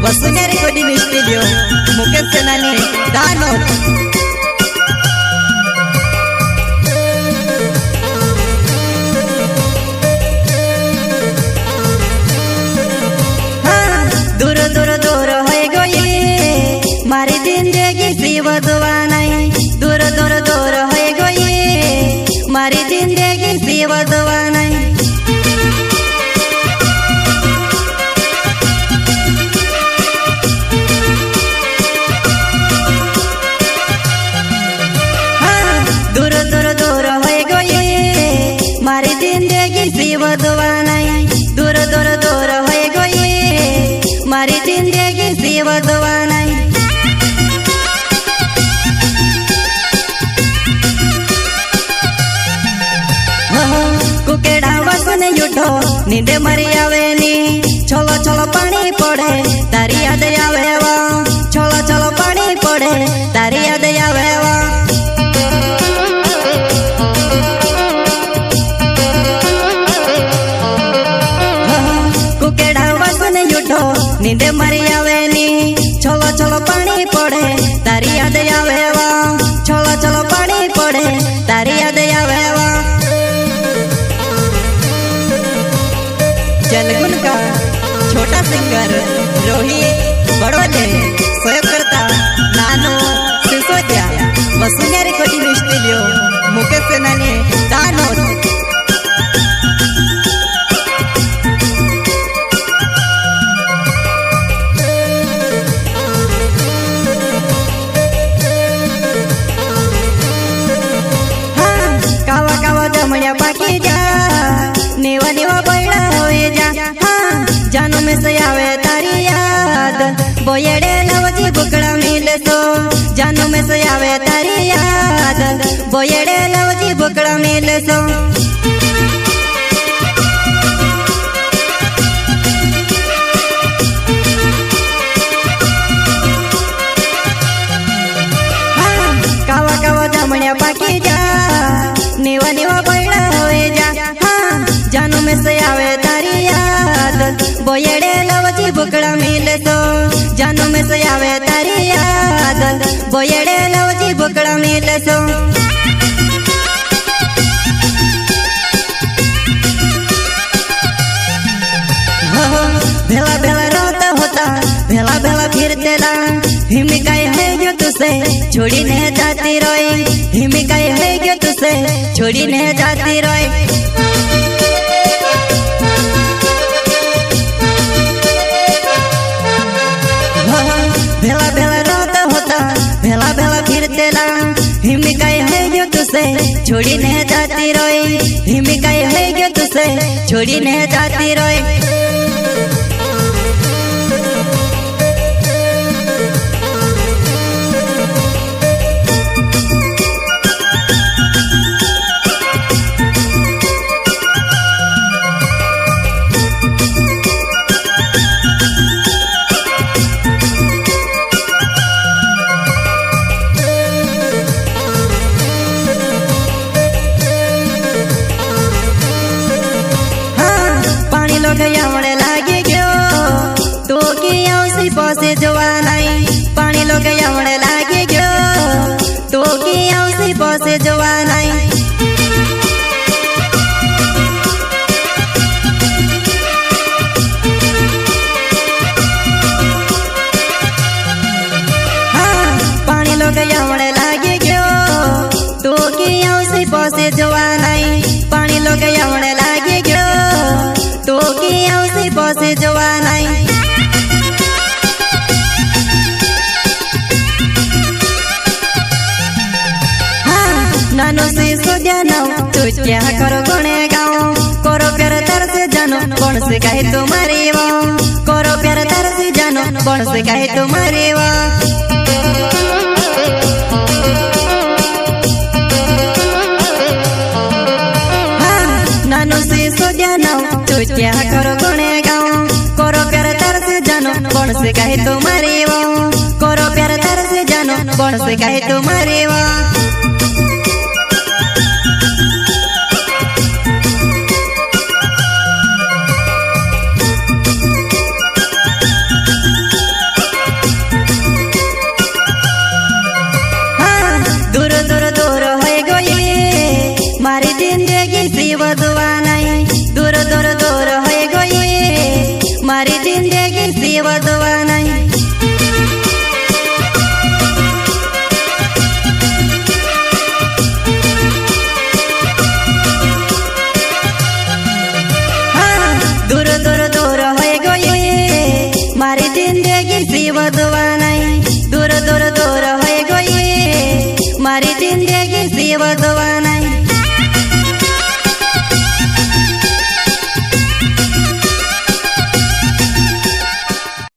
वसुन्या recording studio Mukesh सेनानी दानोद। दूर दूर दूर हो गई मारी जिंदगी सी बदवा नहीं, दूर दूर दूर हो गई मारी जिंदगी सी बदवा नहीं। दूर दूर दूर हो गई मारी जिंदगी सी बदवा नहीं, दूर दूर दूर हो गई मारी जिंदगी सी बदवा नहीं। कुकेड़ा वसने उठो नींदे मरी आवे नी, छोलो छोलो पानी पड़े तारी याद आवे वा, छोलो छोलो पानी पड़े तारी याद आवे वा। कुकेड़ा वसने उठो नींदे मरी आवे नी, छोलो छोलो पानी पड़े तारी याद आवे वा, छोलो छोलो पानी पड़े तारी याद आवे वा। जलगुन का छोटा सिंगर रोहित बड़ोले सहयोग करता नानो सिसोदिया वसुन्या रिकॉर्डिंग स्टूडियो मुकेश सेनानी दानोद। कावा कावा जमया पाकी जा नेवा नेवा बैला होए जा, हाँ जानू में से आवे तारी याद बोयड़े लवजी बुकड़ा मिले सो, जानू में से आवे तारी याद बोयड़े लवजी बुकड़ा मिले सो। कावा कावा जमया पाकी जा नेवा नेवा बैला होए जा, हाँ जानू में से आवे तारी याद बोयड़े लवजी बुकड़ा मिले सो, जानू में से आवे तारी याद बोयड़े लवजी बुकड़ा मिले सो। भेला भेला रोता होता भेला भेला फिरते ला, हिमिकाई है जो तुसे छोड़ी नहीं जाती रोई, हिमिकाई है जो तुसे छोड़ी नहीं जाती रोई। भेला भेला रोता होता भेला भेला फिरते ला, हिमिकाई है जो तुसे छोड़ी नहीं जाती रोई, हिमिकाई है जो तुसे छोड़ी नहीं जाती रोई। गयावणे लागे गयो तो की औसी पासे जोवा नहीं, पानी लो गयावणे लागे गयो तो की औसी पासे जोवा नहीं। हाँ पानी लो गयावणे लागे गयो तो की औसी पासे जोवा नहीं, पानी लो गयावणे लागे गयो तो की औसी पासे जोवा नहीं। हाँ नानो से सोदिया नाओ तो क्या करो गुणे गाओ, करो प्यार तर से जानो कौन से कहे तुम्हारी वो, करो प्यार तर से जानो कौन से कहे तुम्हारी वो। नानो से सोदिया नाओ तो क्या करो गुणे गाओ, करो प्यार तर से जानो कौन से कहे तुम्हारी वो, करो प्यार तर से जानो कौन से कहे तुम्हारी वो। વધવા નહીં. દૂર દૂર દૂર હોય ગયે મારી જિંદગી સી વધવા નહીં. દૂર દૂર